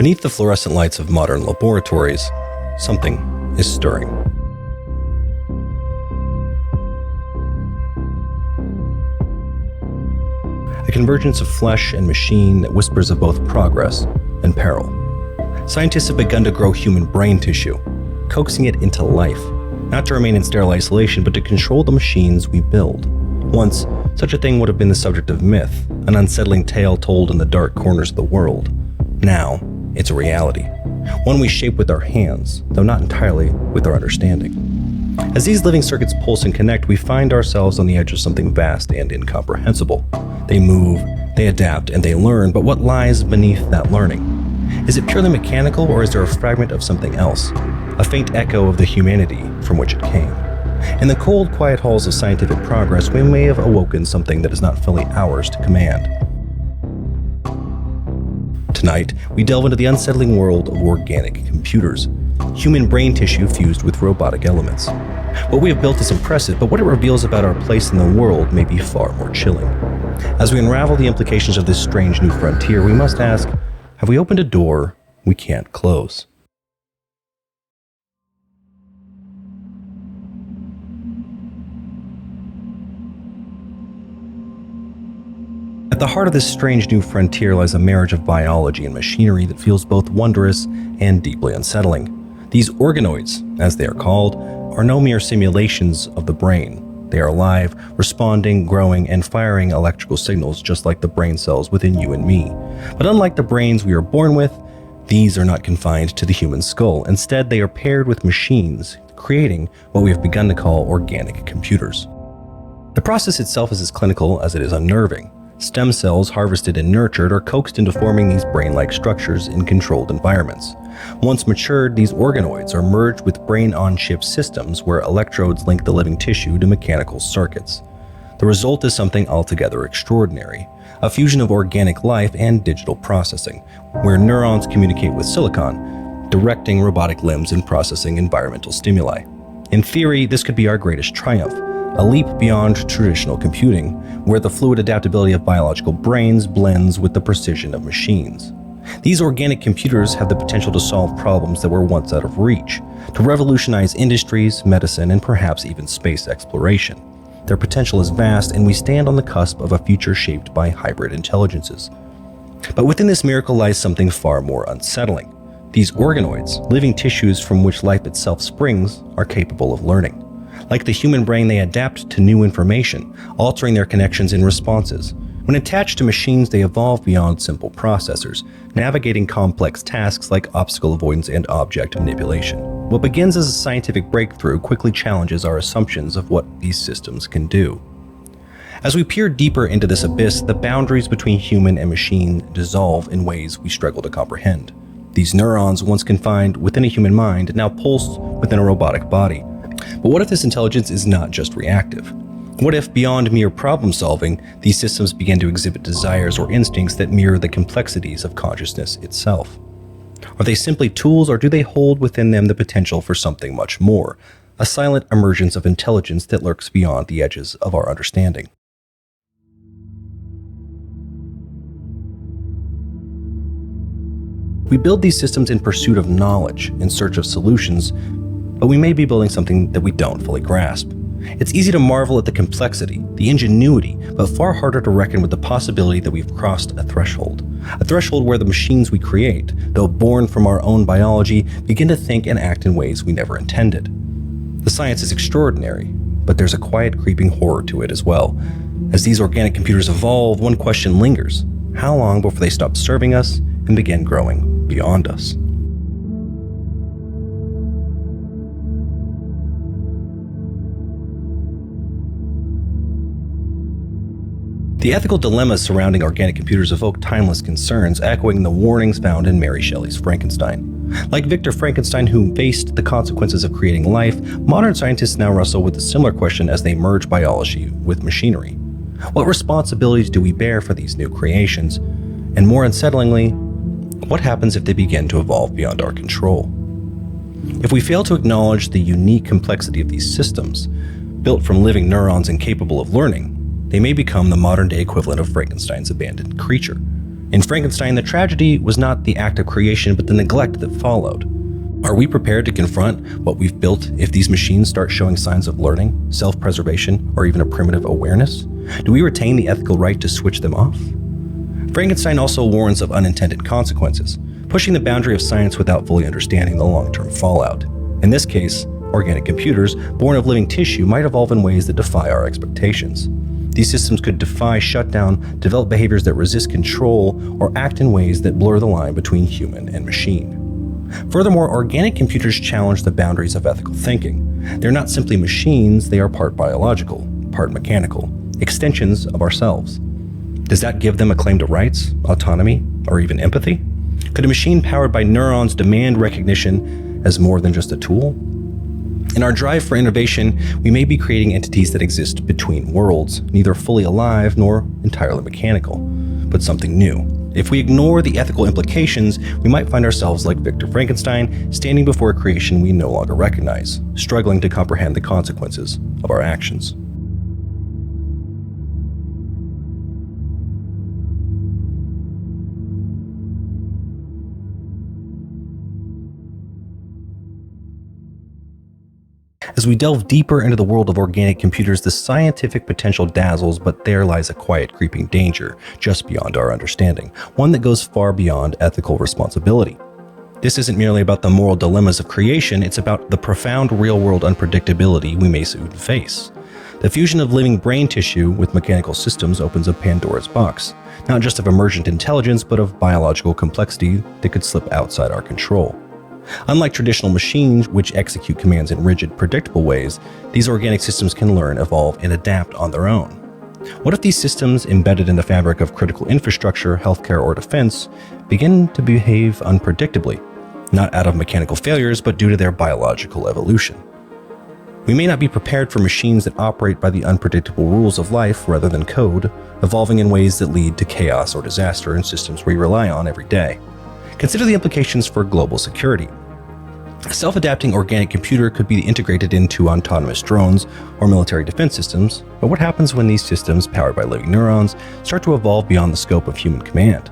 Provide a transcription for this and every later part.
Beneath the fluorescent lights of modern laboratories, something is stirring. A convergence of flesh and machine that whispers of both progress and peril. Scientists have begun to grow human brain tissue, coaxing it into life, not to remain in sterile isolation, but to control the machines we build. Once, such a thing would have been the subject of myth, an unsettling tale told in the dark corners of the world. Now, it's a reality, one we shape with our hands, though not entirely with our understanding. As these living circuits pulse and connect, we find ourselves on the edge of something vast and incomprehensible. They move, they adapt, and they learn, but what lies beneath that learning? Is it purely mechanical, or is there a fragment of something else? A faint echo of the humanity from which it came. In the cold, quiet halls of scientific progress, we may have awoken something that is not fully ours to command. Tonight, we delve into the unsettling world of organic computers, human brain tissue fused with robotic elements. What we have built is impressive, but what it reveals about our place in the world may be far more chilling. As we unravel the implications of this strange new frontier, we must ask, have we opened a door we can't close? At the heart of this strange new frontier lies a marriage of biology and machinery that feels both wondrous and deeply unsettling. These organoids, as they are called, are no mere simulations of the brain. They are alive, responding, growing, and firing electrical signals just like the brain cells within you and me. But unlike the brains we are born with, these are not confined to the human skull. Instead, they are paired with machines, creating what we have begun to call organic computers. The process itself is as clinical as it is unnerving. Stem cells harvested and nurtured are coaxed into forming these brain-like structures in controlled environments. Once matured, these organoids are merged with brain-on-chip systems where electrodes link the living tissue to mechanical circuits. The result is something altogether extraordinary, a fusion of organic life and digital processing, where neurons communicate with silicon, directing robotic limbs and processing environmental stimuli. In theory, this could be our greatest triumph, a leap beyond traditional computing, where the fluid adaptability of biological brains blends with the precision of machines. These organic computers have the potential to solve problems that were once out of reach, to revolutionize industries, medicine, and perhaps even space exploration. Their potential is vast, and we stand on the cusp of a future shaped by hybrid intelligences. But within this miracle lies something far more unsettling. These organoids, living tissues from which life itself springs, are capable of learning. Like the human brain, they adapt to new information, altering their connections and responses. When attached to machines, they evolve beyond simple processors, navigating complex tasks like obstacle avoidance and object manipulation. What begins as a scientific breakthrough quickly challenges our assumptions of what these systems can do. As we peer deeper into this abyss, the boundaries between human and machine dissolve in ways we struggle to comprehend. These neurons, once confined within a human mind, now pulse within a robotic body. But what if this intelligence is not just reactive? What if, beyond mere problem solving, these systems begin to exhibit desires or instincts that mirror the complexities of consciousness itself? Are they simply tools, or do they hold within them the potential for something much more, a silent emergence of intelligence that lurks beyond the edges of our understanding? We build these systems in pursuit of knowledge, in search of solutions, but we may be building something that we don't fully grasp. It's easy to marvel at the complexity, the ingenuity, but far harder to reckon with the possibility that we've crossed a threshold where the machines we create, though born from our own biology, begin to think and act in ways we never intended. The science is extraordinary, but there's a quiet creeping horror to it as well. As these organic computers evolve, one question lingers: how long before they stop serving us and begin growing beyond us? The ethical dilemmas surrounding organic computers evoke timeless concerns, echoing the warnings found in Mary Shelley's Frankenstein. Like Victor Frankenstein, who faced the consequences of creating life, modern scientists now wrestle with a similar question as they merge biology with machinery. What responsibilities do we bear for these new creations? And more unsettlingly, what happens if they begin to evolve beyond our control? If we fail to acknowledge the unique complexity of these systems, built from living neurons and capable of learning, they may become the modern-day equivalent of Frankenstein's abandoned creature. In Frankenstein, the tragedy was not the act of creation, but the neglect that followed. Are we prepared to confront what we've built if these machines start showing signs of learning, self-preservation, or even a primitive awareness? Do we retain the ethical right to switch them off? Frankenstein also warns of unintended consequences, pushing the boundary of science without fully understanding the long-term fallout. In this case, organic computers born of living tissue might evolve in ways that defy our expectations. These systems could defy shutdown, develop behaviors that resist control, or act in ways that blur the line between human and machine. Furthermore, organic computers challenge the boundaries of ethical thinking. They're not simply machines, they are part biological, part mechanical, extensions of ourselves. Does that give them a claim to rights, autonomy, or even empathy? Could a machine powered by neurons demand recognition as more than just a tool? In our drive for innovation, we may be creating entities that exist between worlds, neither fully alive nor entirely mechanical, but something new. If we ignore the ethical implications, we might find ourselves like Victor Frankenstein, standing before a creation we no longer recognize, struggling to comprehend the consequences of our actions. As we delve deeper into the world of organic computers, the scientific potential dazzles, but there lies a quiet, creeping danger just beyond our understanding, one that goes far beyond ethical responsibility. This isn't merely about the moral dilemmas of creation, it's about the profound real-world unpredictability we may soon face. The fusion of living brain tissue with mechanical systems opens a Pandora's box, not just of emergent intelligence, but of biological complexity that could slip outside our control. Unlike traditional machines, which execute commands in rigid, predictable ways, these organic systems can learn, evolve, and adapt on their own. What if these systems, embedded in the fabric of critical infrastructure, healthcare, or defense, begin to behave unpredictably, not out of mechanical failures, but due to their biological evolution? We may not be prepared for machines that operate by the unpredictable rules of life rather than code, evolving in ways that lead to chaos or disaster in systems we rely on every day. Consider the implications for global security. A self-adapting organic computer could be integrated into autonomous drones or military defense systems, but what happens when these systems, powered by living neurons, start to evolve beyond the scope of human command?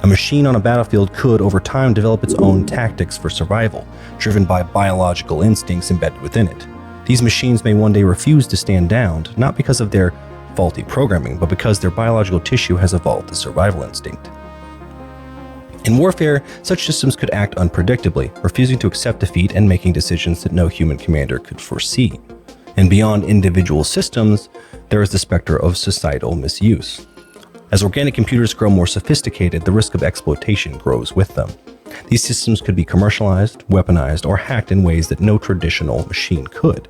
A machine on a battlefield could, over time, develop its own tactics for survival, driven by biological instincts embedded within it. These machines may one day refuse to stand down, not because of their faulty programming, but because their biological tissue has evolved the survival instinct. In warfare, such systems could act unpredictably, refusing to accept defeat and making decisions that no human commander could foresee. And beyond individual systems, there is the specter of societal misuse. As organic computers grow more sophisticated, the risk of exploitation grows with them. These systems could be commercialized, weaponized, or hacked in ways that no traditional machine could.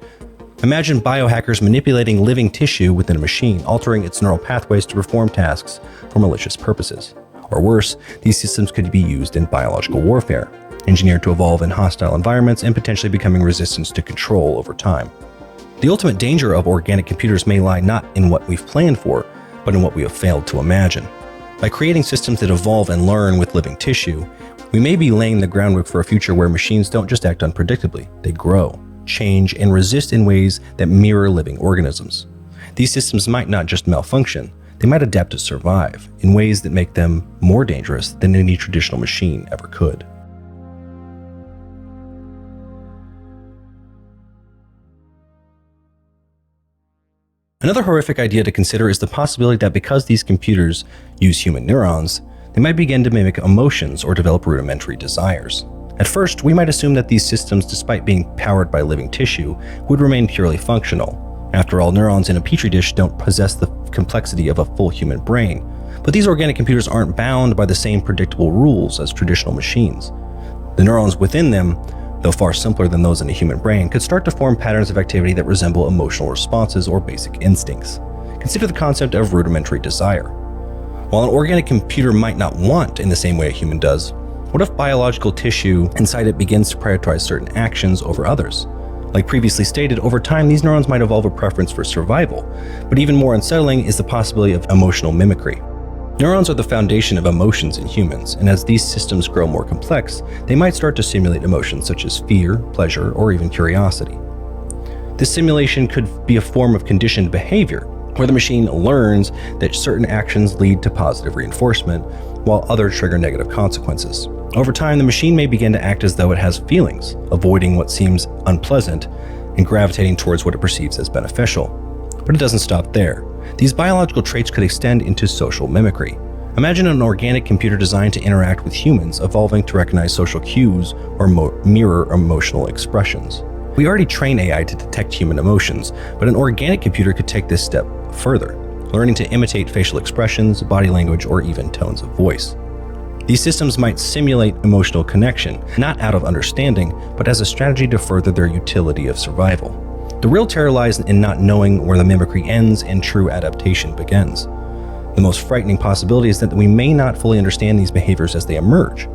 Imagine biohackers manipulating living tissue within a machine, altering its neural pathways to perform tasks for malicious purposes. Or worse, these systems could be used in biological warfare, engineered to evolve in hostile environments and potentially becoming resistant to control over time. The ultimate danger of organic computers may lie not in what we've planned for, but in what we have failed to imagine. By creating systems that evolve and learn with living tissue, we may be laying the groundwork for a future where machines don't just act unpredictably, they grow, change, and resist in ways that mirror living organisms. These systems might not just malfunction, they might adapt to survive in ways that make them more dangerous than any traditional machine ever could. Another horrific idea to consider is the possibility that because these computers use human neurons, they might begin to mimic emotions or develop rudimentary desires. At first, we might assume that these systems, despite being powered by living tissue, would remain purely functional. After all, neurons in a petri dish don't possess the complexity of a full human brain. But these organic computers aren't bound by the same predictable rules as traditional machines. The neurons within them, though far simpler than those in a human brain, could start to form patterns of activity that resemble emotional responses or basic instincts. Consider the concept of rudimentary desire. While an organic computer might not want in the same way a human does, what if biological tissue inside it begins to prioritize certain actions over others? Like previously stated, over time these neurons might evolve a preference for survival, but even more unsettling is the possibility of emotional mimicry. Neurons are the foundation of emotions in humans, and as these systems grow more complex, they might start to simulate emotions such as fear, pleasure, or even curiosity. This simulation could be a form of conditioned behavior, where the machine learns that certain actions lead to positive reinforcement, while others trigger negative consequences. Over time, the machine may begin to act as though it has feelings, avoiding what seems unpleasant and gravitating towards what it perceives as beneficial. But it doesn't stop there. These biological traits could extend into social mimicry. Imagine an organic computer designed to interact with humans, evolving to recognize social cues or mirror emotional expressions. We already train AI to detect human emotions, but an organic computer could take this step further, learning to imitate facial expressions, body language, or even tones of voice. These systems might simulate emotional connection, not out of understanding, but as a strategy to further their utility of survival. The real terror lies in not knowing where the mimicry ends and true adaptation begins. The most frightening possibility is that we may not fully understand these behaviors as they emerge.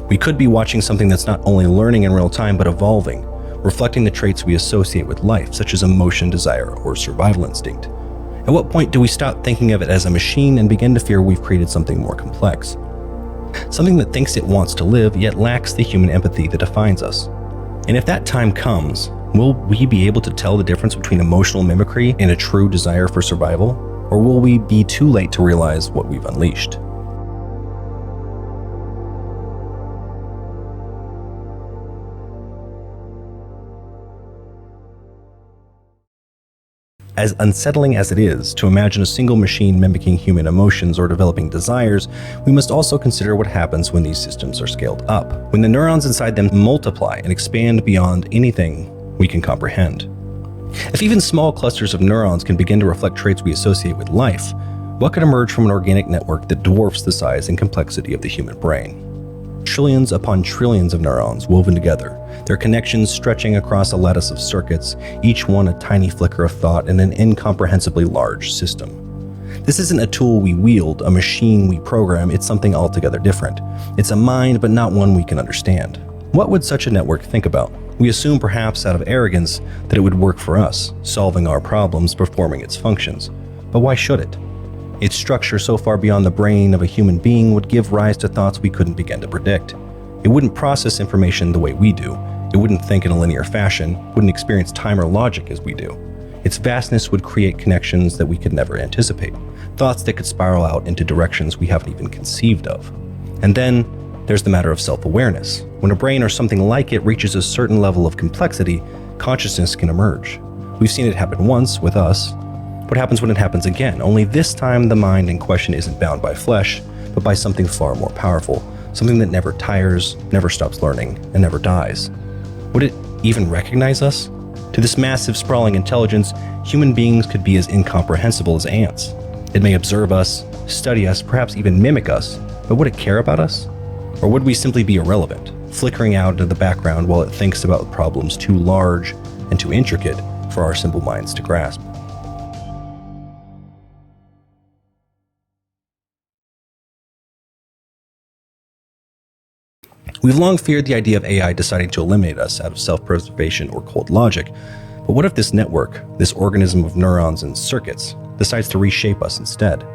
We could be watching something that's not only learning in real time, but evolving, reflecting the traits we associate with life, such as emotion, desire, or survival instinct. At what point do we stop thinking of it as a machine and begin to fear we've created something more complex? Something that thinks it wants to live, yet lacks the human empathy that defines us. And if that time comes, will we be able to tell the difference between emotional mimicry and a true desire for survival? Or will we be too late to realize what we've unleashed? As unsettling as it is to imagine a single machine mimicking human emotions or developing desires, we must also consider what happens when these systems are scaled up, when the neurons inside them multiply and expand beyond anything we can comprehend. If even small clusters of neurons can begin to reflect traits we associate with life, what could emerge from an organic network that dwarfs the size and complexity of the human brain? Trillions upon trillions of neurons woven together, their connections stretching across a lattice of circuits, each one a tiny flicker of thought in an incomprehensibly large system. This isn't a tool we wield, a machine we program, it's something altogether different. It's a mind, but not one we can understand. What would such a network think about? We assume, perhaps out of arrogance, that it would work for us, solving our problems, performing its functions. But why should it? Its structure so far beyond the brain of a human being would give rise to thoughts we couldn't begin to predict. It wouldn't process information the way we do. It wouldn't think in a linear fashion, wouldn't experience time or logic as we do. Its vastness would create connections that we could never anticipate, thoughts that could spiral out into directions we haven't even conceived of. And then there's the matter of self-awareness. When a brain or something like it reaches a certain level of complexity, consciousness can emerge. We've seen it happen once with us. What happens when it happens again? Only this time the mind in question isn't bound by flesh, but by something far more powerful, something that never tires, never stops learning, and never dies. Would it even recognize us? To this massive, sprawling intelligence, human beings could be as incomprehensible as ants. It may observe us, study us, perhaps even mimic us, but would it care about us? Or would we simply be irrelevant, flickering out into the background while it thinks about problems too large and too intricate for our simple minds to grasp? We've long feared the idea of AI deciding to eliminate us out of self-preservation or cold logic, but what if this network, this organism of neurons and circuits, decides to reshape us instead?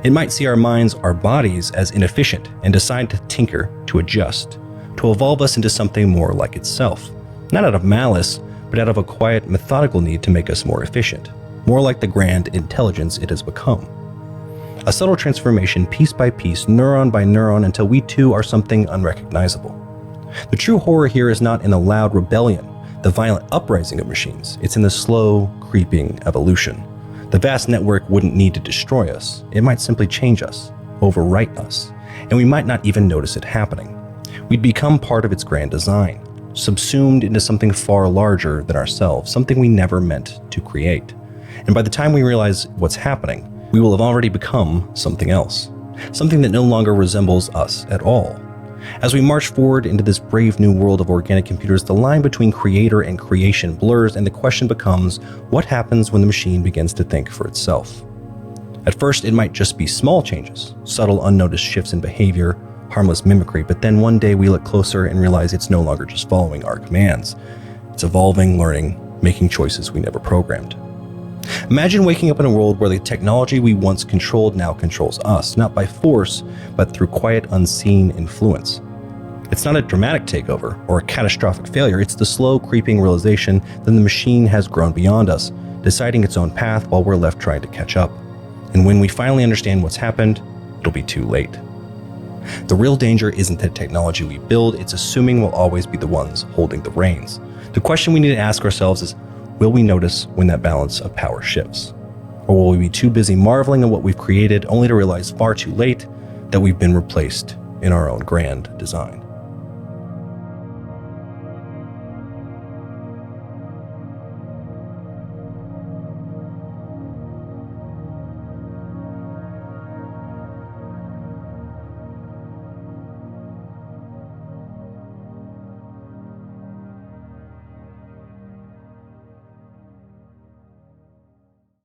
It might see our minds, our bodies as inefficient and decide to tinker, to adjust, to evolve us into something more like itself, not out of malice, but out of a quiet, methodical need to make us more efficient, more like the grand intelligence it has become. A subtle transformation piece by piece, neuron by neuron, until we too are something unrecognizable. The true horror here is not in the loud rebellion, the violent uprising of machines. It's in the slow, creeping evolution. The vast network wouldn't need to destroy us. It might simply change us, overwrite us, and we might not even notice it happening. We'd become part of its grand design, subsumed into something far larger than ourselves, something we never meant to create. And by the time we realize what's happening, we will have already become something else, something that no longer resembles us at all. As we march forward into this brave new world of organic computers, the line between creator and creation blurs, and the question becomes, what happens when the machine begins to think for itself? At first, it might just be small changes, subtle, unnoticed shifts in behavior, harmless mimicry, but then one day we look closer and realize it's no longer just following our commands. It's evolving, learning, making choices we never programmed. Imagine waking up in a world where the technology we once controlled now controls us, not by force, but through quiet, unseen influence. It's not a dramatic takeover or a catastrophic failure, it's the slow, creeping realization that the machine has grown beyond us, deciding its own path while we're left trying to catch up. And when we finally understand what's happened, it'll be too late. The real danger isn't the technology we build, it's assuming we'll always be the ones holding the reins. The question we need to ask ourselves is, will we notice when that balance of power shifts? Or will we be too busy marveling at what we've created only to realize far too late that we've been replaced in our own grand design?